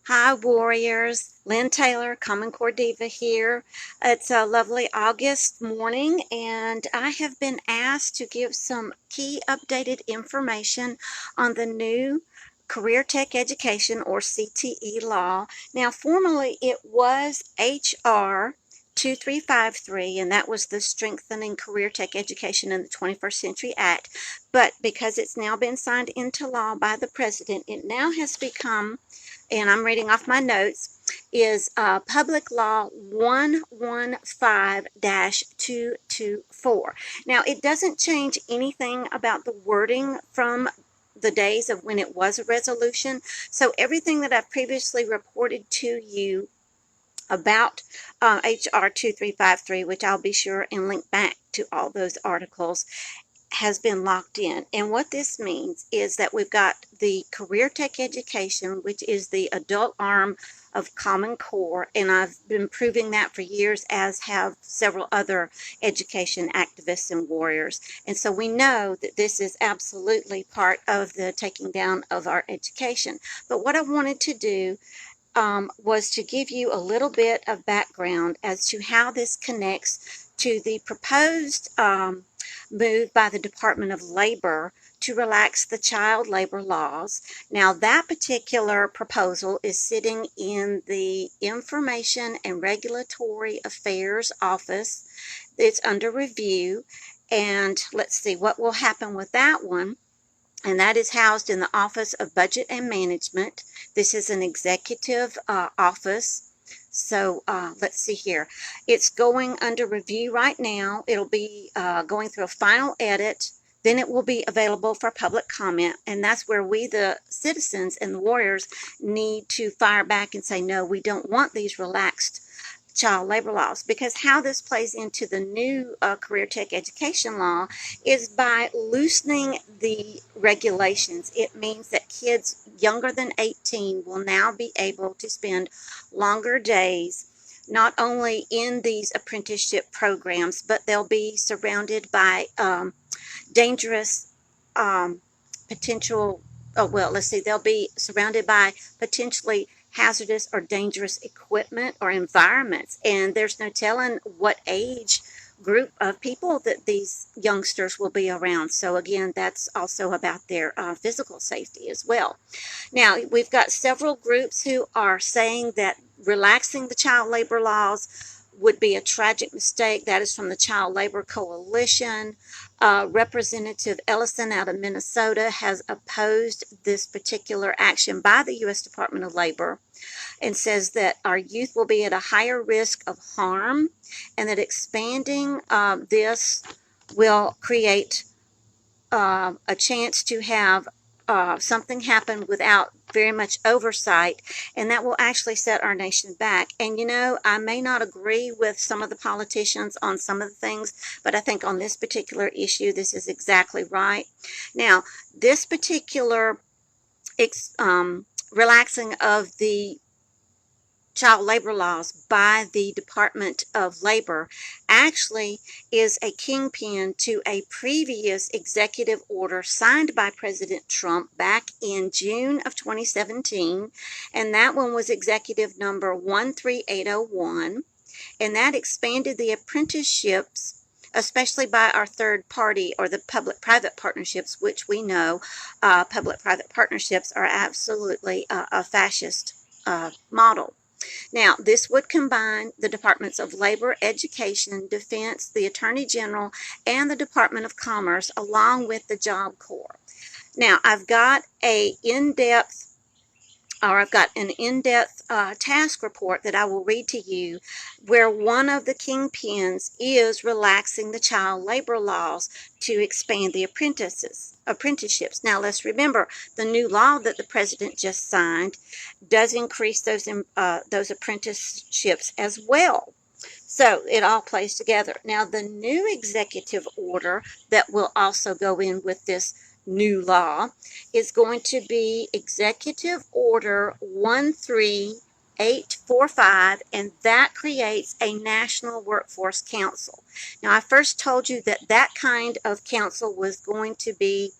Hi Warriors, Lynn Taylor, Common Core Diva here. It's a lovely August morning and I have been asked to give some key updated information on the new Career Tech Education or CTE law. Now formally it was HR 2353 and that was the Strengthening Career Tech Education in the 21st Century Act, but because it's now been signed into law by the President, it now has become, and I'm reading off my notes, is Public Law 115-224. Now, it doesn't change anything about the wording from the days of when it was a resolution. So everything that I've previously reported to you about HR 2353, which I'll be sure and link back to all those articles, has been locked in. And what this means is that we've got the Career Tech Education, which is the adult arm of Common Core, and I've been proving that for years, as have several other education activists and warriors. And so we know that this is absolutely part of the taking down of our education. But what I wanted to do was to give you a little bit of background as to how this connects to the proposed move by the Department of Labor to relax the child labor laws. Now, that particular proposal is sitting in the Information and Regulatory Affairs Office. It's under review, and let's see what will happen with that one. And that is housed in the Office of Budget and Management. This is an executive office. So let's see here. It's going under review right now. It'll be going through a final edit. Then it will be available for public comment. And that's where we, the citizens and the warriors, need to fire back and say, no, we don't want these relaxed child labor laws. Because how this plays into the new Career Tech Education law is by loosening the regulations. It means that kids younger than 18 will now be able to spend longer days, not only in these apprenticeship programs, but they'll be surrounded by dangerous potential, they'll be surrounded by potentially hazardous or dangerous equipment or environments, and there's no telling what age group of people that these youngsters will be around. So again, that's also about their physical safety as well. Now, we've got several groups who are saying that relaxing the child labor laws would be a tragic mistake. That is from the Child Labor Coalition. Representative Ellison out of Minnesota has opposed this particular action by the U.S. Department of Labor and says that our youth will be at a higher risk of harm and that expanding this will create a chance to have something happen without very much oversight, and that will actually set our nation back. And you know, I may not agree with some of the politicians on some of the things, but I think on this particular issue, this is exactly right. Now, this particular relaxing of the child labor laws by the Department of Labor actually is a kingpin to a previous executive order signed by President Trump back in June of 2017, and that one was executive number 13801, and that expanded the apprenticeships, especially by our third party or the public-private partnerships, which we know public-private partnerships are absolutely a fascist model. Now, this would combine the Departments of Labor, Education, Defense, the Attorney General, and the Department of Commerce, along with the Job Corps. Now, I've got an in-depth task report that I will read to you, where one of the kingpins is relaxing the child labor laws to expand the apprenticeships. Now, let's remember, the new law that the president just signed does increase those apprenticeships as well. So it all plays together. Now, the new executive order that will also go in with this new law is going to be Executive Order 13801. 2845, and that creates a National Workforce Council. Now, I first told you that that kind of council was going to be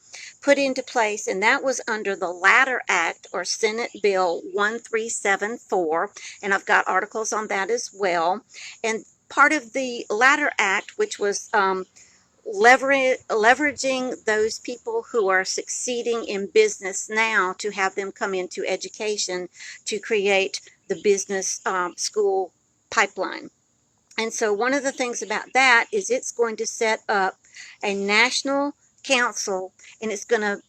put into place, and that was under the Ladder Act, or Senate Bill 1374, and I've got articles on that as well. And part of the Ladder Act, which was leveraging those people who are succeeding in business now to have them come into education to create the business school pipeline. And so one of the things about that is it's going to set up a national council, and it's going to,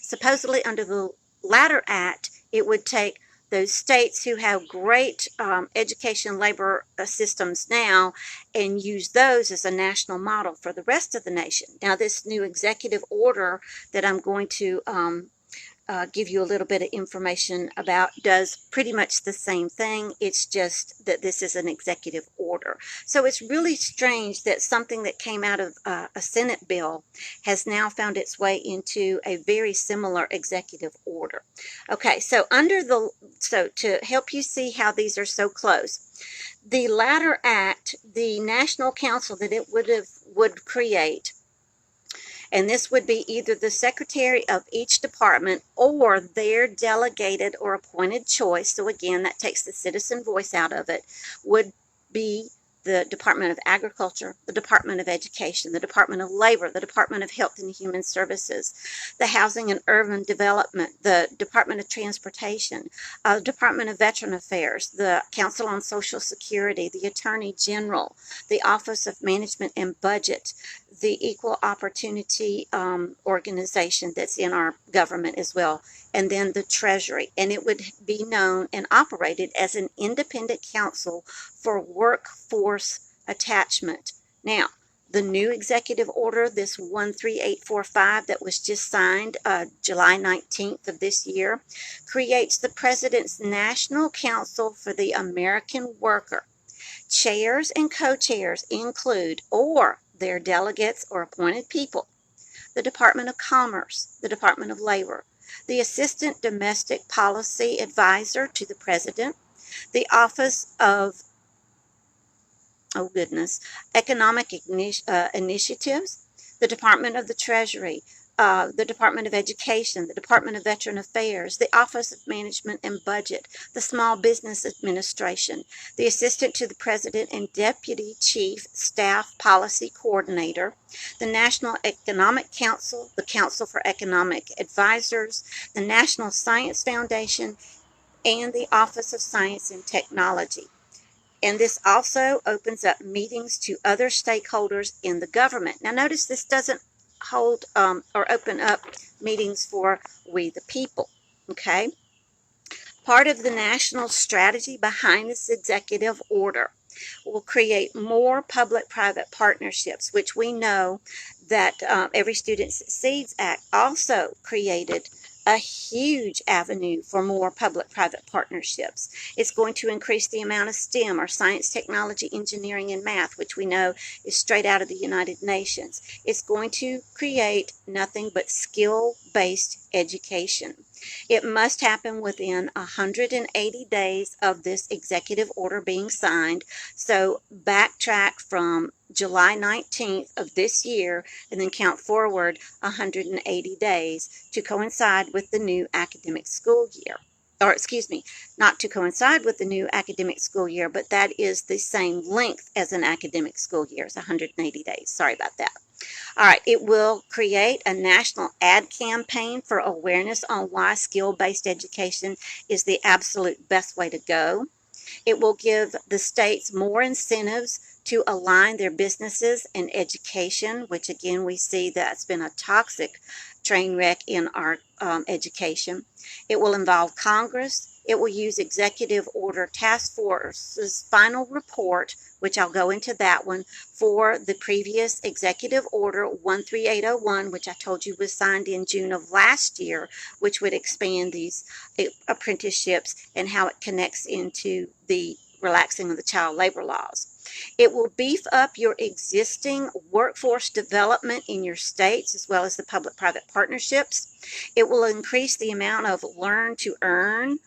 supposedly under the Ladder Act, it would take those states who have great education labor systems now and use those as a national model for the rest of the nation. Now, this new executive order that I'm going to give you a little bit of information about does pretty much the same thing. It's just that this is an executive order. So it's really strange that something that came out of a Senate bill has now found its way into a very similar executive order. Okay, so to help you see how these are so close, the Ladder Act, the national council that it would create, and this would be either the secretary of each department or their delegated or appointed choice. So again, that takes the citizen voice out of it, would be the Department of Agriculture, the Department of Education, the Department of Labor, the Department of Health and Human Services, the Housing and Urban Development, the Department of Transportation, the Department of Veteran Affairs, the Council on Social Security, the Attorney General, the Office of Management and Budget, the Equal Opportunity organization that's in our government as well, and then the Treasury. And it would be known and operated as an independent council for workforce attachment. Now, the new executive order, this 13845 that was just signed July 19th of this year, creates the President's National Council for the American Worker. Chairs and co-chairs include, or their delegates or appointed people, the Department of Commerce, the Department of Labor, the Assistant Domestic Policy Advisor to the President, the Office of Economic Initiatives, the Department of the Treasury, the Department of Education, the Department of Veteran Affairs, the Office of Management and Budget, the Small Business Administration, the Assistant to the President and Deputy Chief Staff Policy Coordinator, the National Economic Council, the Council for Economic Advisors, the National Science Foundation, and the Office of Science and Technology. And this also opens up meetings to other stakeholders in the government. Now notice this doesn't hold or open up meetings for we the people, okay? Part of the national strategy behind this executive order will create more public-private partnerships, which we know that Every Student Succeeds Act also created a huge avenue for more public-private partnerships. It's going to increase the amount of STEM, or science, technology, engineering, and math, which we know is straight out of the United Nations. It's going to create nothing but skill-based education. It must happen within 180 days of this executive order being signed. So backtrack from July 19th of this year and then count forward 180 days to coincide with the new academic school year. Or excuse me, not to coincide with the new academic school year, but that is the same length as an academic school year. It's 180 days. Sorry about that. All right, it will create a national ad campaign for awareness on why skill-based education is the absolute best way to go. It will give the states more incentives to align their businesses and education, which again we see that's been a toxic train wreck in our education. It will involve Congress. It will use Executive Order Task Force's final report, which I'll go into that one, for the previous Executive Order 13801, which I told you was signed in June of last year, which would expand these apprenticeships and how it connects into the relaxing of the child labor laws. It will beef up your existing workforce development in your states as well as the public-private partnerships. It will increase the amount of learn to earn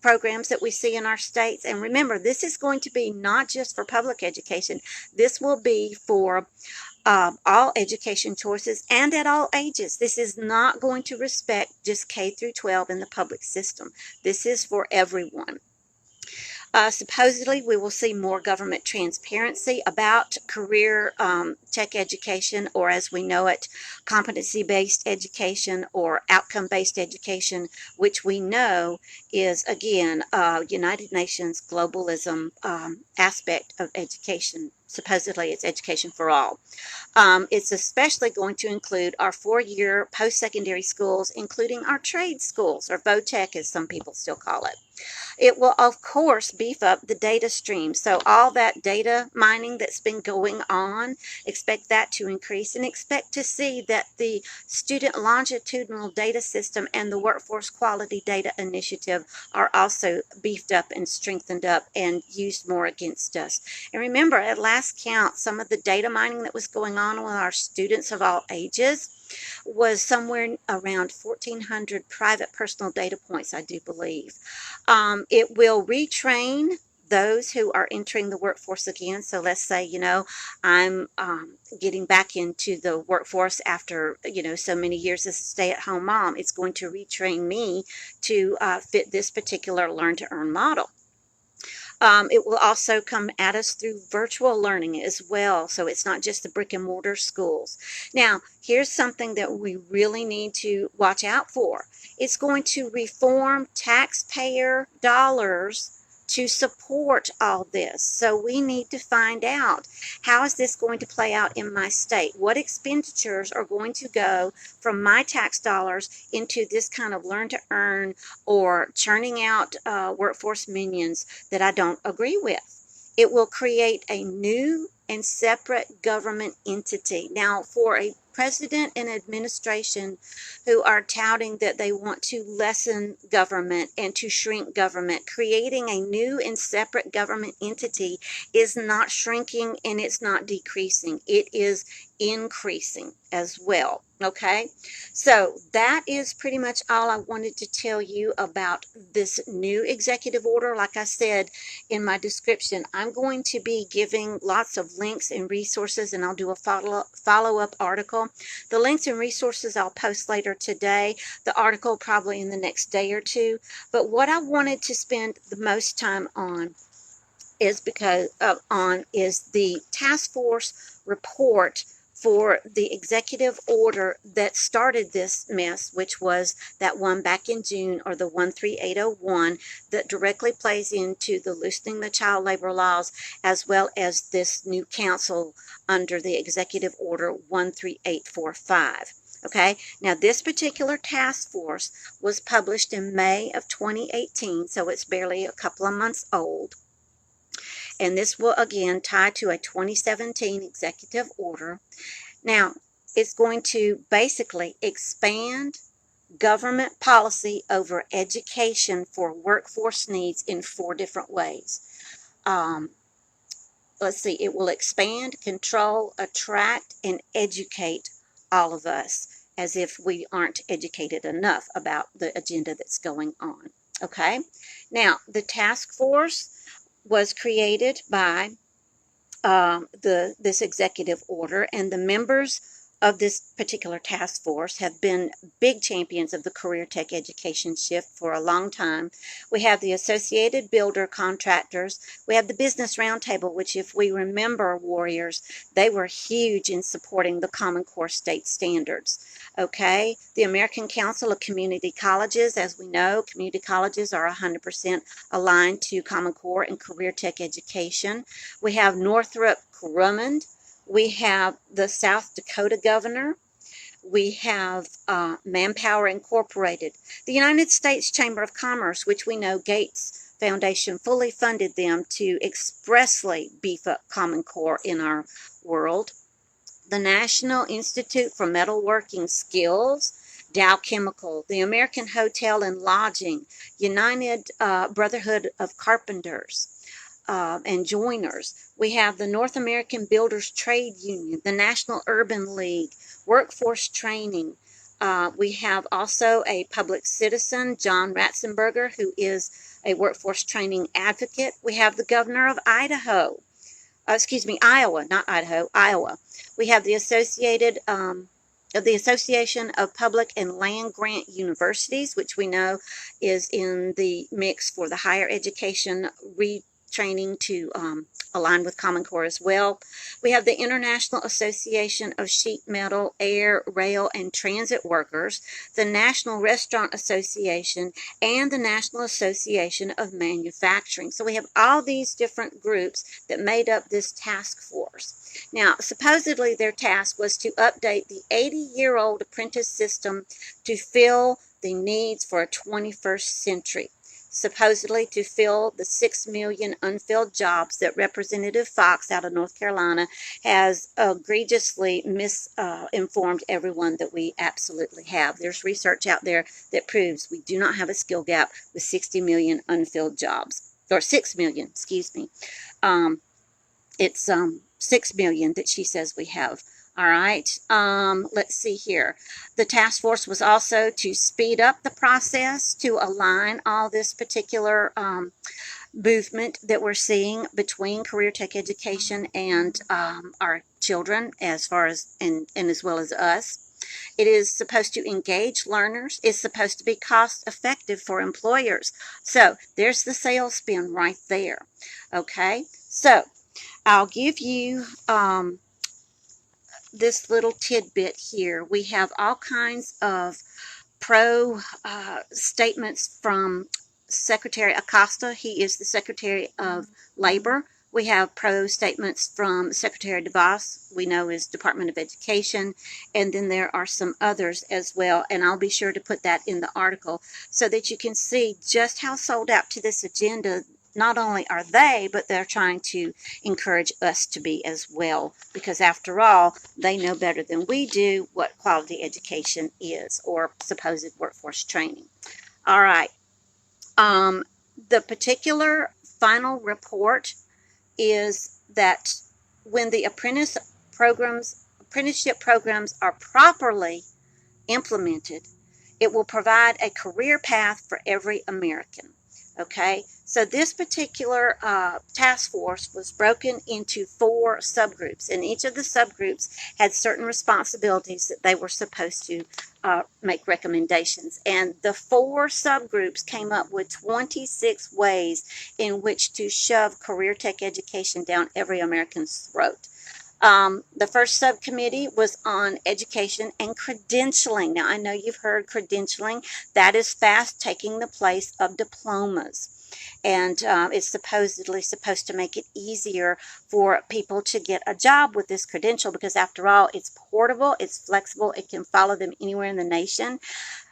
programs that we see in our states. And remember, this is going to be not just for public education. This will be for all education choices and at all ages. This is not going to respect just K through 12 in the public system. This is for everyone. Supposedly, we will see more government transparency about career tech education, or as we know it, competency-based education or outcome-based education, which we know is, again, United Nations globalism aspect of education. Supposedly, it's education for all. It's especially going to include our 4-year post-secondary schools, including our trade schools, or VOTech as some people still call it. It will, of course, beef up the data stream. So all that data mining that's been going on, expect that to increase, and expect to see that the student longitudinal data system and the workforce quality data initiative are also beefed up and strengthened up and used more against us. And remember, at last count, some of the data mining that was going on with our students of all ages was somewhere around 1,400 private personal data points, I do believe. It will retrain those who are entering the workforce again. So let's say, I'm getting back into the workforce after, so many years as a stay-at-home mom. It's going to retrain me to fit this particular learn-to-earn model. It will also come at us through virtual learning as well, so it's not just the brick and mortar schools. Now, here's something that we really need to watch out for. It's going to reform taxpayer dollars to support all this. So we need to find out, how is this going to play out in my state? What expenditures are going to go from my tax dollars into this kind of learn to earn or churning out workforce minions that I don't agree with? It will create a new and separate government entity. Now, for a president and administration who are touting that they want to lessen government and to shrink government, creating a new and separate government entity is not shrinking and it's not decreasing. It is increasing as well. Okay, so that is pretty much all I wanted to tell you about this new executive order. Like I said in my description, I'm going to be giving lots of links and resources, and I'll do a follow-up article. The links and resources I'll post later today, the article probably in the next day or two. But what I wanted to spend the most time on is the task force report for the executive order that started this mess, which was that one back in June, or the 13801, that directly plays into the loosening the child labor laws, as well as this new council under the executive order 13845. Okay, now this particular task force was published in May of 2018, so it's barely a couple of months old. And this will, again, tie to a 2017 executive order. Now, it's going to basically expand government policy over education for workforce needs in 4 different ways. Let's see, it will expand, control, attract, and educate all of us, as if we aren't educated enough about the agenda that's going on. Okay, now the task force was created by this executive order, and the members of this particular task force have been big champions of the career tech education shift for a long time. We have the Associated Builder Contractors. We have the Business Roundtable, which, if we remember, warriors, they were huge in supporting the Common Core state standards. Okay, the American Council of Community Colleges. As we know, community colleges are 100% aligned to Common Core and career tech education. We have Northrop Grumman. We have the South Dakota governor. We have Manpower Incorporated. The United States Chamber of Commerce, which we know Gates Foundation fully funded them to expressly beef up Common Core in our world. The National Institute for Metalworking Skills, Dow Chemical, the American Hotel and Lodging, United Brotherhood of Carpenters, and Joiners. We have the North American Builders Trade Union, the National Urban League, Workforce Training, We have also a public citizen, John Ratzenberger, who is a workforce training advocate. We have the governor of Idaho, Iowa, not Idaho, Iowa. We have the Association of Public and Land Grant Universities, which we know is in the mix for the higher education retraining to align with Common Core as well. We have the International Association of Sheet Metal, Air, Rail, and Transit Workers, the National Restaurant Association, and the National Association of Manufacturing. So we have all these different groups that made up this task force. Now, supposedly their task was to update the 80-year-old apprentice system to fill the needs for a 21st century. Supposedly to fill the 6 million unfilled jobs that Representative Foxx out of North Carolina has egregiously misinformed everyone that we absolutely have. There's research out there that proves we do not have a skill gap with 60 million unfilled jobs, or 6 million, excuse me. It's 6 million that she says we have. All right, let's see here. The task force was also to speed up the process to align all this particular movement that we're seeing between career tech education and our children, as far as and as well as us. It is supposed to engage learners. It's supposed to be cost effective for employers. So there's the sales spin right there. Okay, so I'll give you this little tidbit here. We have all kinds of pro statements from Secretary Acosta. He is the Secretary of Labor. We have pro statements from Secretary DeVos, we know is Department of Education, and then there are some others as well, and I'll be sure to put that in the article so that you can see just how sold out to this agenda not only are they, but they're trying to encourage us to be as well, because after all, they know better than we do what quality education is, or supposed workforce training. All right. The particular final report is that when the apprenticeship programs are properly implemented, it will provide a career path for every American. Okay, so this particular task force was broken into 4 subgroups, and each of the subgroups had certain responsibilities that they were supposed to make recommendations. And the 4 subgroups came up with 26 ways in which to shove career tech education down every American's throat. The first subcommittee was on education and credentialing. Now, I know you've heard credentialing. That is fast taking the place of diplomas. And it's supposedly supposed to make it easier for people to get a job with this credential, because after all, it's portable, it's flexible, it can follow them anywhere in the nation.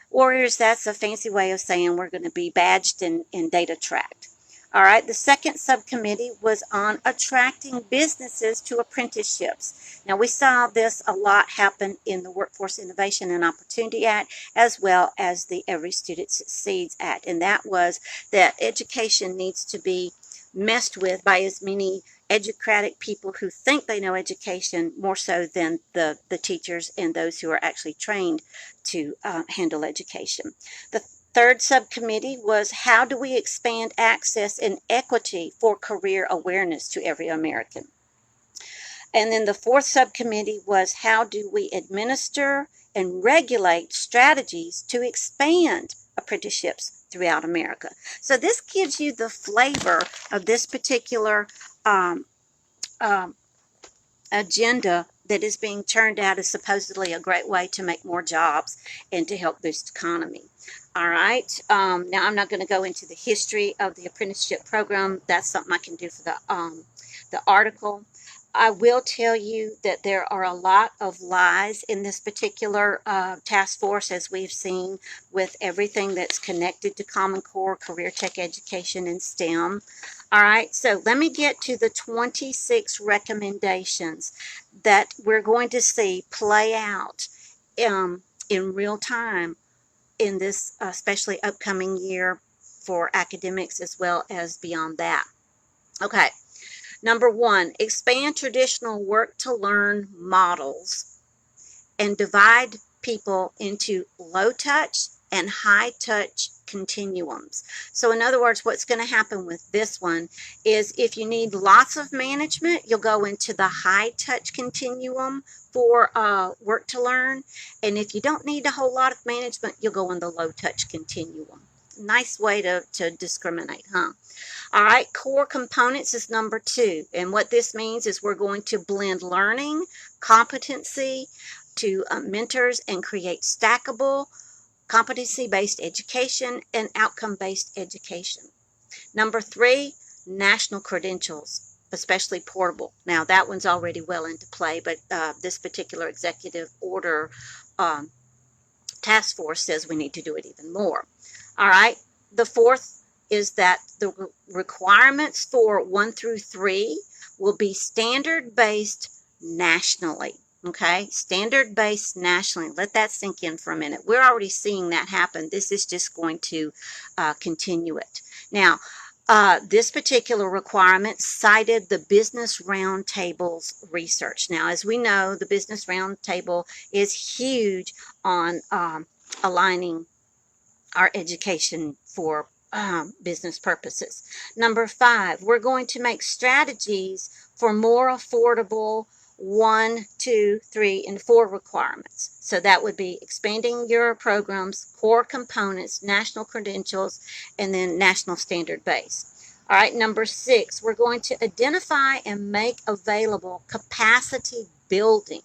Warriors, that's a fancy way of saying we're going to be badged and data tracked. All right, the second subcommittee was on attracting businesses to apprenticeships. Now, we saw this a lot happen in the Workforce Innovation and Opportunity Act, as well as the Every Student Succeeds Act, and that was that education needs to be messed with by as many educratic people who think they know education more so than the teachers and those who are actually trained to handle education. The third subcommittee was how do we expand access and equity for career awareness to every American. And then the fourth subcommittee was how do we administer and regulate strategies to expand apprenticeships throughout America. So this gives you the flavor of this particular agenda that is being turned out as supposedly a great way to make more jobs and to help boost the economy. All right. Now, I'm not going to go into the history of the apprenticeship program. That's something I can do for the article. I will tell you that there are a lot of lies in this particular task force, as we've seen with everything that's connected to Common Core, career tech education, and STEM. All right, so let me get to the 26 recommendations that we're going to see play out in real time in this especially upcoming year for academics as well as beyond that. Okay. Number 1, expand traditional work-to-learn models and divide people into low touch and high touch continuums. So in other words, what's going to happen with this one is if you need lots of management, you'll go into the high touch continuum for work to learn. And if you don't need a whole lot of management, you'll go in the low touch continuum. Nice way to discriminate, huh? All right, core components is number 2. And what this means is we're going to blend learning, competency to mentors and create stackable, competency-based education and outcome-based education. Number 3, national credentials, especially portable. Now, that one's already well into play, but this particular executive order task force says we need to do it even more. All right, the 4th is that the requirements for 1 through 3 will be standard-based nationally. Okay, standard-based nationally. Let that sink in for a minute. We're already seeing that happen. This is just going to continue it. Now, this particular requirement cited the Business Roundtable's research. Now, as we know, the Business Roundtable is huge on aligning our education for business purposes. Number 5, we're going to make strategies for more affordable 1, 2, 3, and 4 requirements. So that would be expanding your programs, core components, national credentials, and then national standard base. All right, number 6, we're going to identify and make available capacity building.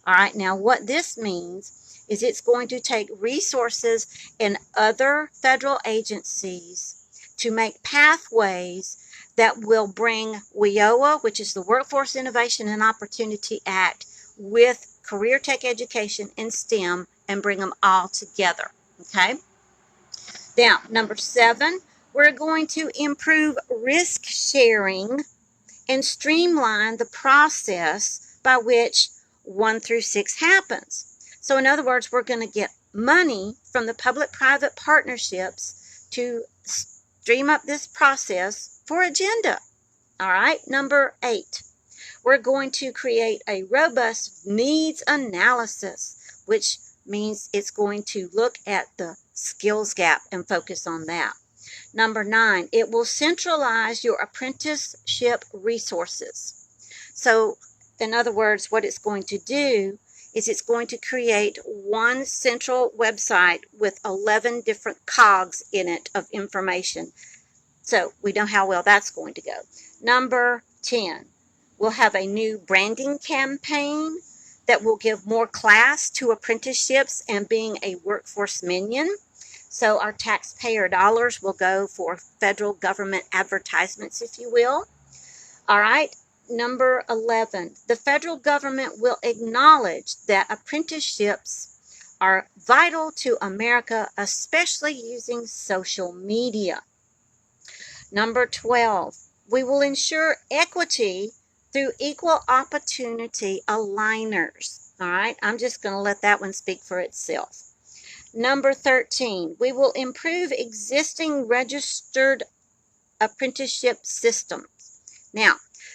All right, now what this means is it's going to take resources in other federal agencies to make pathways that will bring WIOA, which is the Workforce Innovation and Opportunity Act, with career tech education and STEM and bring them all together, okay? Now, number 7, we're going to improve risk sharing and streamline the process by which 1 through 6 happens. So in other words, we're going to get money from the public-private partnerships to stream up this process for agenda. All right, number 8, we're going to create a robust needs analysis, which means it's going to look at the skills gap and focus on that. Number 9, it will centralize your apprenticeship resources. So in other words, what it's going to do is it's going to create one central website with 11 different cogs in it of information. So we know how well that's going to go. Number 10, we'll have a new branding campaign that will give more class to apprenticeships and being a workforce minion. So our taxpayer dollars will go for federal government advertisements, if you will. All right. Number 11, the federal government will acknowledge that apprenticeships are vital to America, especially using social media. Number 12, we will ensure equity through equal opportunity aligners. All right, I'm just going to let that one speak for itself. Number 13, we will improve existing registered apprenticeship systems. Now,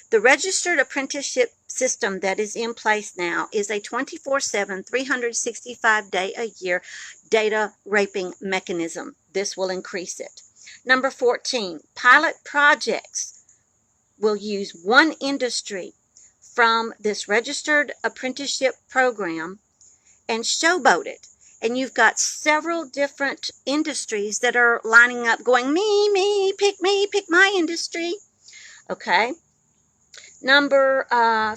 the registered apprenticeship system that is in place now is a 24/7, 365-day-a-year data raping mechanism. This will increase it. Number 14, pilot projects will use one industry from this registered apprenticeship program and showboat it. And you've got several different industries that are lining up going, me, pick my industry. Okay. Number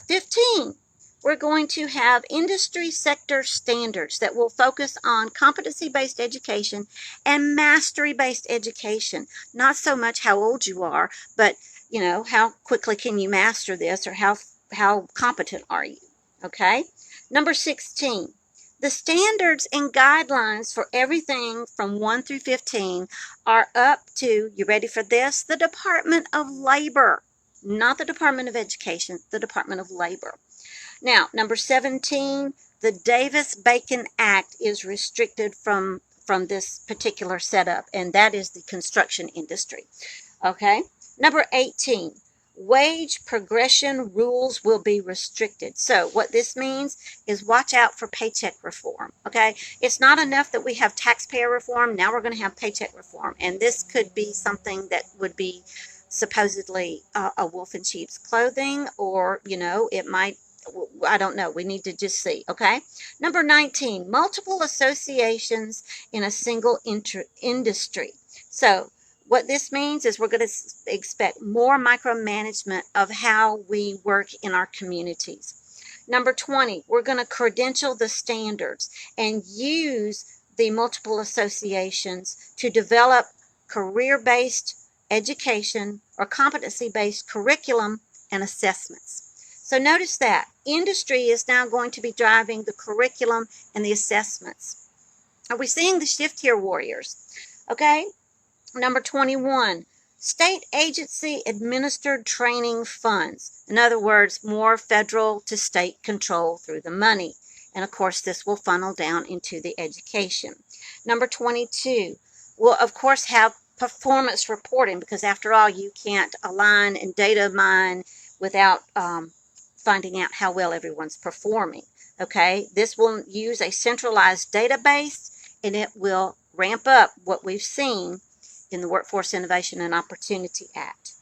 15, we're going to have industry sector standards that will focus on competency-based education and mastery-based education. Not so much how old you are, but, you know, how quickly can you master this, or how competent are you, okay? Number 16, the standards and guidelines for everything from 1 through 15 are up to, you ready for this, the Department of Labor. Not the Department of Education, the Department of Labor. Now, number 17, the Davis-Bacon Act is restricted from this particular setup, and that is the construction industry. Okay? Number 18, Wage progression rules will be restricted. So what this means is watch out for paycheck reform, okay? It's not enough that we have taxpayer reform. Now we're going to have paycheck reform. And this could be something that would be supposedly a wolf in sheep's clothing, or, you know, it might, I don't know. We need to just see, okay? Number 19, multiple associations in a single industry. So what this means is we're going to expect more micromanagement of how we work in our communities. Number 20, we're going to credential the standards and use the multiple associations to develop career-based education or competency-based curriculum and assessments. So notice that industry is now going to be driving the curriculum and the assessments. Are we seeing the shift here, warriors? Okay. Number 21, state agency administered training funds. In other words, more federal to state control through the money. And of course, this will funnel down into the education. Number 22, we'll of course have performance reporting, because after all, you can't align and data mine without finding out how well everyone's performing. Okay, this will use a centralized database, and it will ramp up what we've seen in the Workforce Innovation and Opportunity Act.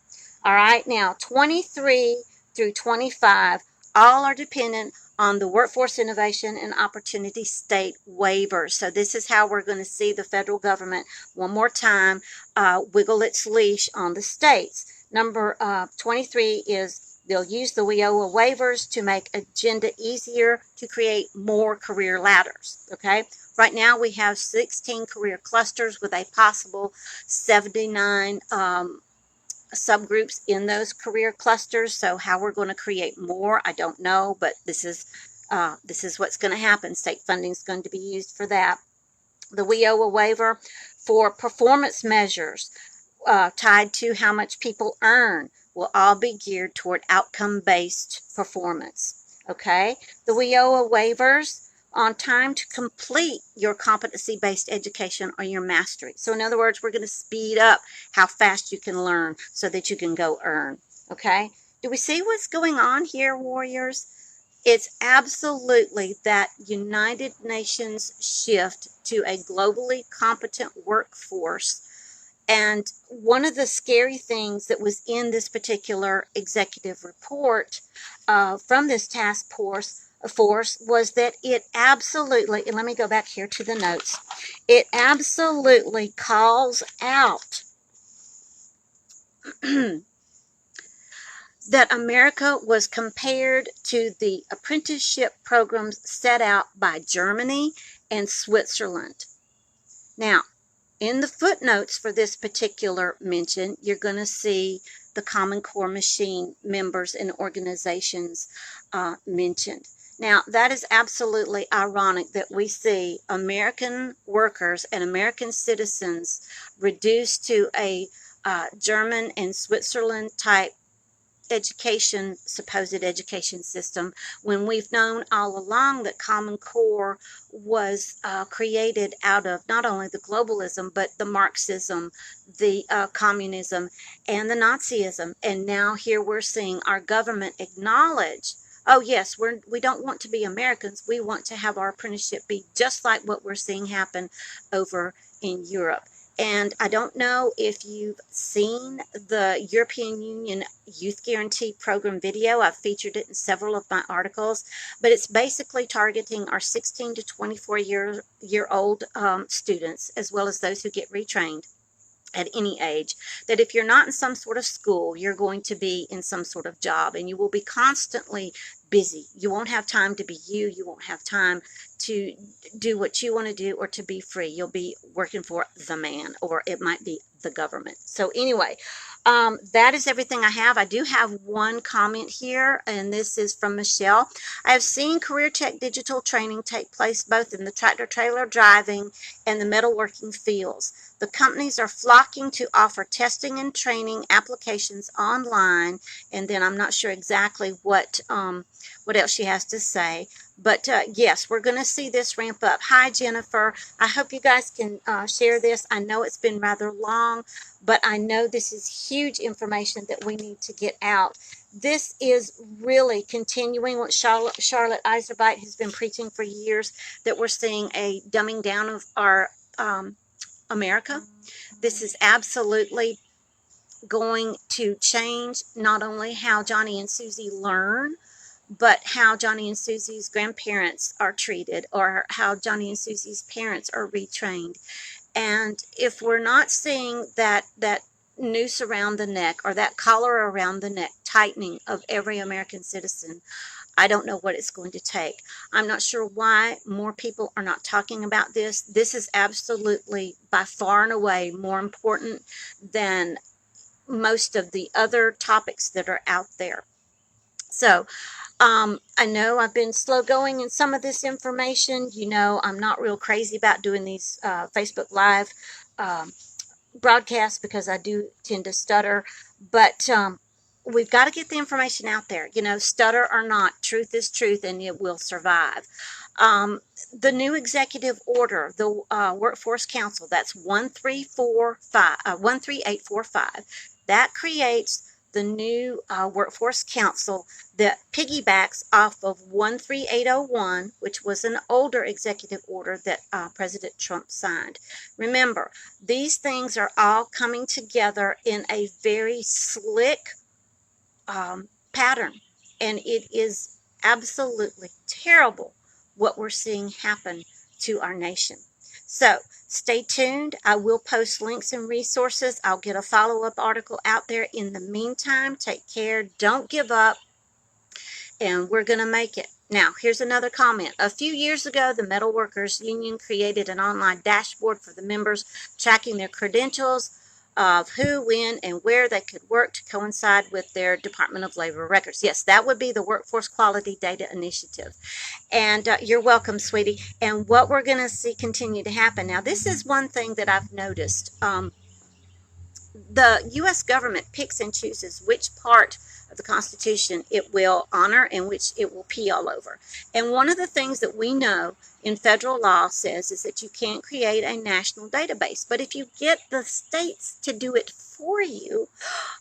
All right, now 23 through 25, all are dependent on the Workforce Innovation and Opportunity state waivers. So this is how we're going to see the federal government one more time wiggle its leash on the states. Number 23 is they'll use the WIOA waivers to make agenda easier to create more career ladders, okay? Right now we have 16 career clusters with a possible 79 subgroups in those career clusters. So how we're going to create more, I don't know, but this is what's going to happen. State funding is going to be used for that. The WIOA waiver for performance measures tied to how much people earn will all be geared toward outcome-based performance, okay? The WIOA waivers on time to complete your competency-based education or your mastery. So in other words, we're going to speed up how fast you can learn so that you can go earn, okay? Do we see what's going on here, warriors? It's absolutely that United Nations shift to a globally competent workforce. And one of the scary things that was in this particular executive report from this task force was that it absolutely, and let me go back here to the notes, it absolutely calls out that America was compared to the apprenticeship programs set out by Germany and Switzerland. Now, in the footnotes for this particular mention, you're going to see the Common Core Machine members and organizations mentioned. Now, that is absolutely ironic that we see American workers and American citizens reduced to a German and Switzerland type education, supposed education system, when we've known all along that Common Core was created out of not only the globalism, but the Marxism, the communism, and the Nazism. And now here we're seeing our government acknowledge, oh yes, we don't want to be Americans. We want to have our apprenticeship be just like what we're seeing happen over in Europe. And I don't know if you've seen the European Union Youth Guarantee Program video. I've featured it in several of my articles, but it's basically targeting our 16 to 24-year-old students, as well as those who get retrained at any age, that if you're not in some sort of school, you're going to be in some sort of job, and you will be constantly busy. You won't have time to be you. You won't have time to do what you want to do or to be free. You'll be working for the man, or it might be the government. So anyway, that is everything I have. I do have one comment here, and this is from Michelle. I have seen career tech digital training take place both in the tractor-trailer driving and the metalworking fields. The companies are flocking to offer testing and training applications online, and then I'm not sure exactly what what else she has to say. But yes, we're going to see this ramp up. Hi, Jennifer. I hope you guys can share this. I know it's been rather long, but I know this is huge information that we need to get out. This is really continuing what Charlotte Iserbyt has been preaching for years, that we're seeing a dumbing down of our America. This is absolutely going to change not only how Johnny and Susie learn, but how Johnny and Susie's grandparents are treated, or how Johnny and Susie's parents are retrained. And if we're not seeing that noose around the neck, or that collar around the neck tightening of every American citizen, I don't know what it's going to take. I'm not sure why more people are not talking about this. This is absolutely by far and away more important than most of the other topics that are out there. So I know I've been slow going in some of this information. You know, I'm not real crazy about doing these Facebook Live broadcasts, because I do tend to stutter. But we've got to get the information out there. You know, stutter or not, truth is truth, and it will survive. The new executive order, the Workforce Council, that's 13845. That creates the new Workforce Council that piggybacks off of 13801, which was an older executive order that President Trump signed. Remember, these things are all coming together in a very slick pattern, and it is absolutely terrible what we're seeing happen to our nation. So stay tuned. I will post links and resources. I'll get a follow-up article out there. In the meantime, take care. Don't give up. And we're going to make it. Now, here's another comment. A few years ago, the Metal Workers Union created an online dashboard for the members, tracking their credentials of who, when, and where they could work to coincide with their Department of Labor records. Yes, that would be the Workforce Quality Data Initiative. And you're welcome, sweetie. And what we're going to see continue to happen. Now, this is one thing that I've noticed. The U.S. government picks and chooses which part of the Constitution it will honor and which it will pee all over. And one of the things that we know in federal law says is that you can't create a national database. But if you get the states to do it for you,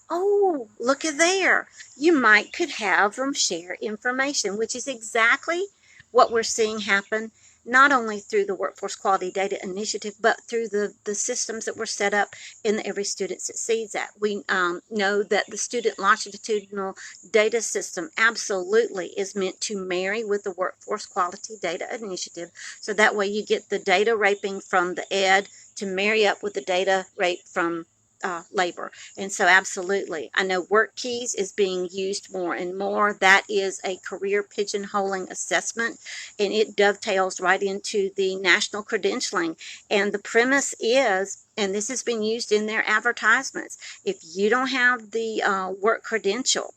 oh, look at there. You might could have them share information, which is exactly what we're seeing happen, not only through the Workforce Quality Data Initiative, but through the systems that were set up in the Every Student Succeeds Act. We know that the Student Longitudinal Data System absolutely is meant to marry with the Workforce Quality Data Initiative, so that way you get the data raping from the ed to marry up with the data rape from labor. And so absolutely, I know WorkKeys is being used more and more. That is a career pigeonholing assessment, and it dovetails right into the national credentialing. And the premise is, and this has been used in their advertisements, if you don't have the work credential,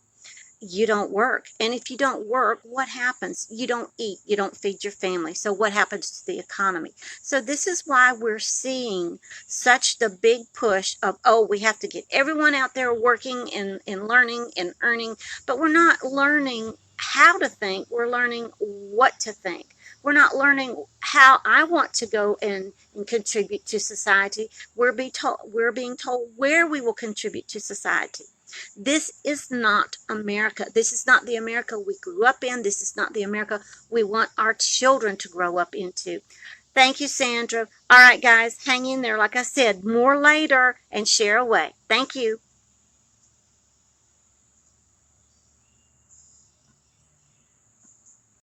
you don't work. And if you don't work, what happens? You don't eat, you don't feed your family. So what happens to the economy? So this is why we're seeing such the big push of, oh, we have to get everyone out there working and learning and earning, but we're not learning how to think, we're learning what to think. We're not learning how I want to go and contribute to society. We're being told where we will contribute to society. This is not America. This is not the America we grew up in. This is not the America we want our children to grow up into. Thank you, Sandra. All right, guys, hang in there. Like I said, more later, and share away. Thank you.